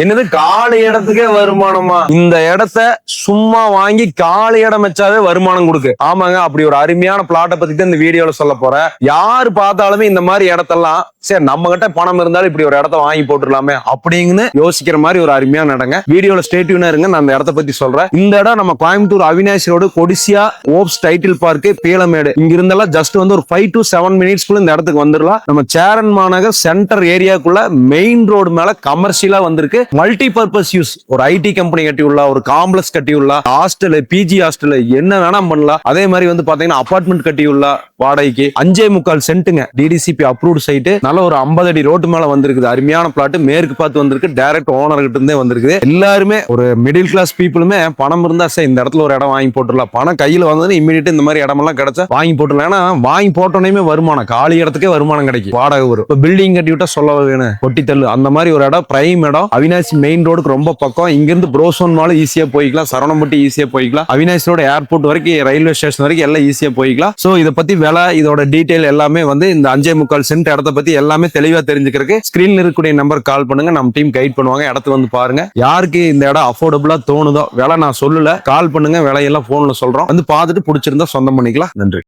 என்னது காலி இடத்துக்கே வருமானமா? இந்த இடத்த சும்மா வாங்கி காலி இடம் வச்சாவே வருமானம் கொடுக்கு. ஆமாங்க, அப்படி ஒரு அருமையான பிளாட்டை பத்தி தான் இந்த வீடியோல சொல்ல போறேன். யாரு பார்த்தாலுமே இந்த மாதிரி இடத்தெல்லாம் சரி நம்ம கிட்ட பணம் இருந்தாலும் இப்படி ஒரு இடத்த வாங்கி போட்டுடலாமே அப்படிங்கன்னு யோசிக்கிற மாதிரி ஒரு அருமையான இடங்க. வீடியோல ஸ்டே டியூனா இருங்க, நான் அந்த இடத்த பத்தி சொல்றேன். இந்த இடம் நம்ம Coimbatore Avinashi road Codissia oops title park Peelamedu இங்க இருந்தெல்லாம் ஜஸ்ட் வந்து ஒரு 5 to 7 minutes இந்த இடத்துக்கு வந்துடலாம். நம்ம சேரன் மாநகர் சென்டர் ஏரியாக்குள்ள மெயின் ரோடு மேல கமர்ஷியலா வந்திருக்கு. மல்டி பர்பஸ் யூஸ், ஒரு ஐடி கம்பெனி கட்டி உள்ள, ஒரு காம்ப்ளெக்ஸ் கட்டி உள்ள, ஹாஸ்டல், பிஜி ஹாஸ்டல் என்ன வேணா பண்ணலாம். அதே மாதிரி வந்து பாத்தீங்கன்னா அபார்ட்மெண்ட் கட்டி உள்ள வாடகைக்கு 5.25 சென்ட்டுங்க. டிடிசிபி அப்ரூவ்ட் சைட், நல்ல ஒரு 50 அடி ரோட்டு மேல வந்திருக்குது. அருமையான பிளாட், மேற்கு பார்த்து வந்திருக்கு. டைரக்ட் ஓனர் கிட்ட இருந்தே வந்திருக்கு. எல்லாருமே ஒரு மிடில் கிளாஸ் பீப்புளுமே பணம் இருந்தா சரி இந்த இடத்துல ஒரு இடம் வாங்கி போட்டுடலாம். பணம் கையில வந்தது இமீடியட் இந்த மாதிரி இடமெல்லாம் கிடைச்சா வாங்கி போட்டுடலாம். ஏன்னா வாங்கி போட்டோன்னே வருமானம், காலி இடத்துக்கே வருமானம் கிடைக்கும். வாடகை வரும். இப்ப பில்டிங் கட்டி விட்டா சொல்ல வேணும், கொட்டி தள்ளு. அந்த மாதிரி ஒரு இடம், பிரைம் இடம். அவினாசி மெயின் ரோடுக்கு ரொம்ப பக்கம். இங்கிருந்து புரோசோன் மால் ஈஸியா போய்க்கலாம், சரவணம்பட்டி ஈஸியா போய்க்கலாம், அவினாசி ரோடு ஏர்போர்ட் வரைக்கும், ரயில்வே ஸ்டேஷன் வரைக்கும் எல்லாம் ஈஸியா போய்க்கலாம். சோ இதை பத்தி விலை, இதோட டீடைல் எல்லாமே வந்து இந்த 5.25 சென்ட் இடத்த பத்தி எல்லாமே தெளிவா தெரிஞ்சுக்கிறதுக்கு ஸ்கிரீன்ல இருக்கக்கூடிய நம்பர் கால் பண்ணுங்க. நம்ம டீம் கைட் பண்ணுவாங்க. இடத்துக்கு வந்து பாருங்க. யாருக்கு இந்த இடம் அஃபோர்டபுளா தோணுதோ, விலை நான் சொல்லல, கால் பண்ணுங்க, விலையெல்லாம் போன்ல சொல்றோம். வந்து பார்த்துட்டு பிடிச்சிருந்தா சொந்தம் பண்ணிக்கலாம். நன்றி.